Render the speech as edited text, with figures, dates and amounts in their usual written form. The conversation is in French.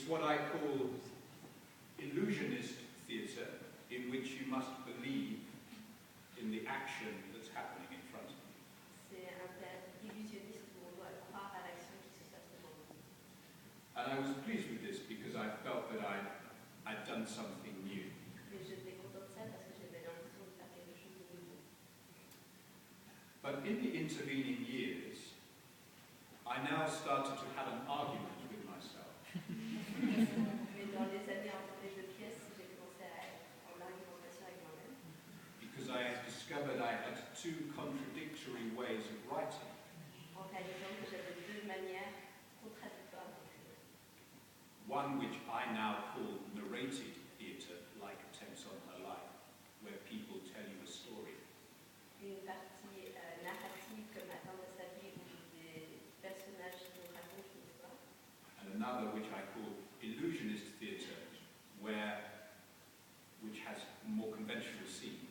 It's what I call illusionist theatre, in which you must believe in the action that's happening in front of you. C'est un théâtre illusionniste où on doit croire à l'action qui se passe devant nous. And I was pleased with this because I felt that I'd done something new. Et j'étais contente de ça parce que j'avais l'impression de faire quelque chose de nouveau. But in the intervening years, I now started to have an argument with myself. Mais dans les années entre les deux pièces, j'ai commencé à être en argumentation avec moi-même. Because I had discovered I had two contradictory ways of writing. En réalisant que j'avais deux manières contradictoires d'écrire. One which I now call narrated theatre, like Attempts on Her Life, where people tell you a story. Une partie narrative comme Attendre de sa vie où des personnages nous racontent une histoire. And another which I call illusionist theatre, which has more conventional scenes.